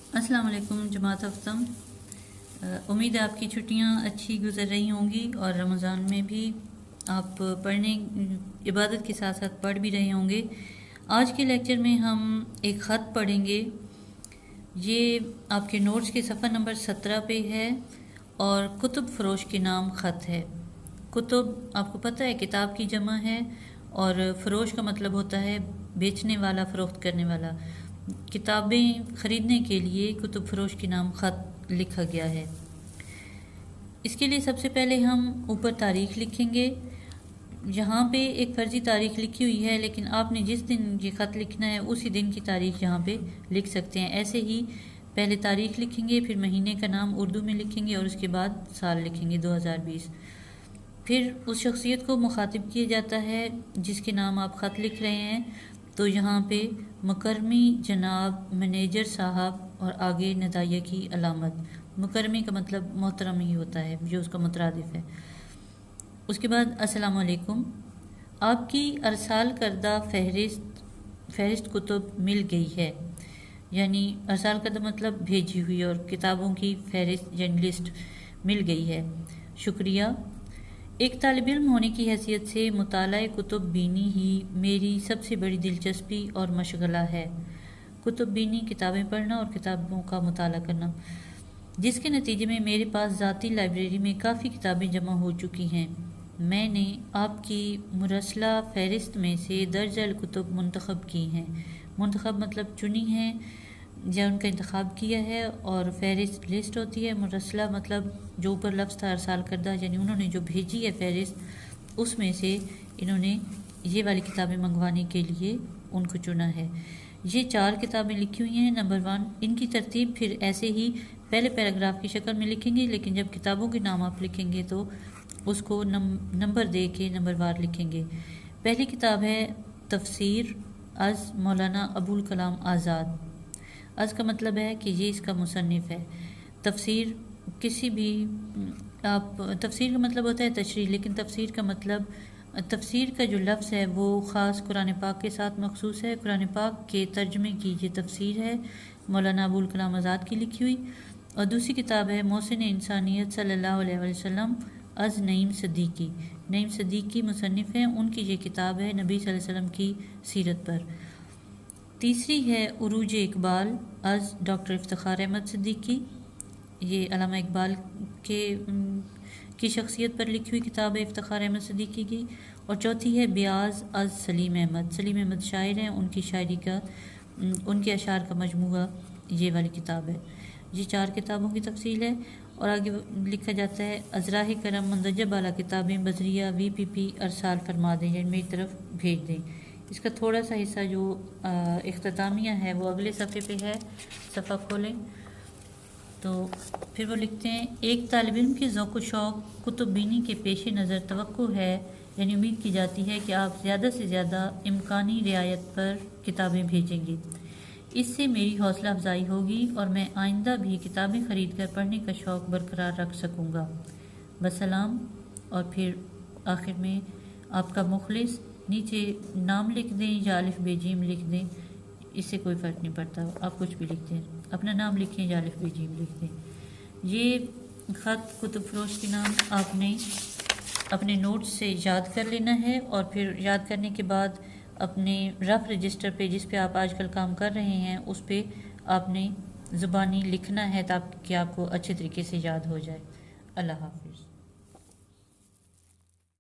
अस्सलाम वालेकुम जमात अफ्तम। उम्मीद है आपकी छुट्टियां अच्छी गुजर रही होंगी और रमज़ान में भी आप पढ़ने इबादत के साथ साथ पढ़ भी रहे होंगे। आज के लेक्चर में हम एक ख़त पढ़ेंगे। ये आपके नोट्स के सफ़ा नंबर 17 पे है और कुतुब फ़रोश के नाम ख़त है। कुतुब आपको पता है किताब की जमा है और फ़रोश का मतलब होता है बेचने वाला, फ़रोख्त करने वाला। किताबें ख़रीदने के लिए कुतुब फ़रोश के नाम ख़त लिखा गया है। इसके लिए सबसे पहले हम ऊपर तारीख़ लिखेंगे। यहाँ पे एक फ़र्ज़ी तारीख़ लिखी हुई है, लेकिन आपने जिस दिन ये ख़त लिखना है उसी दिन की तारीख़ यहाँ पे लिख सकते हैं। ऐसे ही पहले तारीख़ लिखेंगे, फिर महीने का नाम उर्दू में लिखेंगे और उसके बाद साल लिखेंगे 2020। फिर उस शख्सियत को मुखातिब किया जाता है जिसके नाम आप ख़त लिख रहे हैं। तो यहाँ पे मुकर्रमी जनाब, मैनेजर साहब और आगे नदाइया की अलामत। मुकर्रमी का मतलब मोहतरम ही होता है, जो उसका मुतरादिफ है। उसके बाद अस्सलाम वालेकुम, आपकी अरसाल करदा फ़हरिस्त कुतुब मिल गई है। यानी अरसाल करदा मतलब भेजी हुई, और किताबों की फ़हरिस्त यानी लिस्ट मिल गई है। शुक्रिया। एक तालिब इल्म होने की हैसियत से मुताला कुतुब बीनी ही मेरी सबसे बड़ी दिलचस्पी और मशगला है। कुतुब बीनी किताबें पढ़ना और किताबों का मुताला करना, जिसके नतीजे में मेरे पास ज़ाती लाइब्रेरी में काफ़ी किताबें जमा हो चुकी हैं। मैंने आपकी मुरसला फ़हरिस्त में से दर्जल कुतुब मुंतखब की हैं। मुंतखब मतलब चुनी हैं या उनका इंतखाब किया है, और फ़हरिस्त लिस्ट होती है। मुरसला मतलब जो ऊपर लफ्ज़ था अरसाल करदा, यानी उन्होंने जो भेजी है फ़हरिस्त, उसमें से इन्होंने ये वाली किताबें मंगवाने के लिए उनको चुना है। ये 4 किताबें लिखी हुई हैं। नंबर 1, इनकी तरतीब फिर ऐसे ही पहले पैराग्राफ की शक्ल में लिखेंगे, लेकिन जब किताबों के नाम आप लिखेंगे तो उसको नंबर दे के नंबर वार लिखेंगे। पहली किताब है तफसीर अज़ मौलाना अबुल कलाम आज़ाद। अज़ का मतलब है कि ये इसका मुसन्निफ़ है। तफसीर किसी भी आप तफसीर का मतलब होता है तशरीह, लेकिन तफसीर का मतलब तफसीर का जो लफ्ज़ है वो ख़ास कुरान पाक के साथ मखसूस है। कुरान पाक के तर्जमे की ये तफसीर है, मौलाना अबुल कलाम आज़ाद की लिखी हुई। और दूसरी किताब है मोहसिन इंसानियत सल्लल्लाहु अलैहि वसल्लम अज़ नईम सदीकी। नईम सदीकी मुसन्निफ़ हैं, उनकी ये किताब है नबी सल्लल्लाहु अलैहि वसल्लम की सीरत पर। तीसरी है उरूज इकबाल अज़ डॉक्टर इफ्तिखार अहमद सिद्दीकी। ये अल्लामा इकबाल की शख्सियत पर लिखी हुई किताब है इफ्तिखार अहमद सिद्दीकी की। और चौथी है ब्याज अज़ सलीम अहमद। सलीम अहमद शायर हैं, उनकी शायरी का उनके अशार का मजमूआ ये वाली किताब है। ये 4 किताबों की तफसील है। और आगे लिखा जाता है अज़राह करम मंदजब वाला किताबें बजरिया VPP अरसाल फरमा दें, यानी मेरी तरफ भेज दें। इसका थोड़ा सा हिस्सा जो इख्तितामिया है वो अगले सफ़े पे है। सफ़ा खोलें तो फिर वो लिखते हैं, एक तालिब इल्म के ज़ौक़ व शौक़ कुतुब बीनी के पेश नज़र तवक्को है, यानी उम्मीद की जाती है कि आप ज़्यादा से ज़्यादा इम्कानी रियायत पर किताबें भेजेंगे। इससे मेरी हौसला अफजाई होगी और मैं आइंदा भी किताबें ख़रीद कर पढ़ने का शौक़ बरकरार रख सकूँगा। वसलाम। और फिर आखिर में आपका मुखलिस, नीचे नाम लिख दें या अलिफ बेजीम लिख दें, इससे कोई फ़र्क नहीं पड़ता, आप कुछ भी लिख दें, अपना नाम लिखें या अलिफ बेजीम लिख दें। ये ख़त कुतुब फ़रोश के नाम आपने अपने नोट्स से याद कर लेना है, और फिर याद करने के बाद अपने रफ़ रजिस्टर पे जिस पे आप आजकल काम कर रहे हैं उस पे आपने ज़ुबानी लिखना है ताकि आपको अच्छे तरीके से याद हो जाए। अल्लाह हाफ़िज़।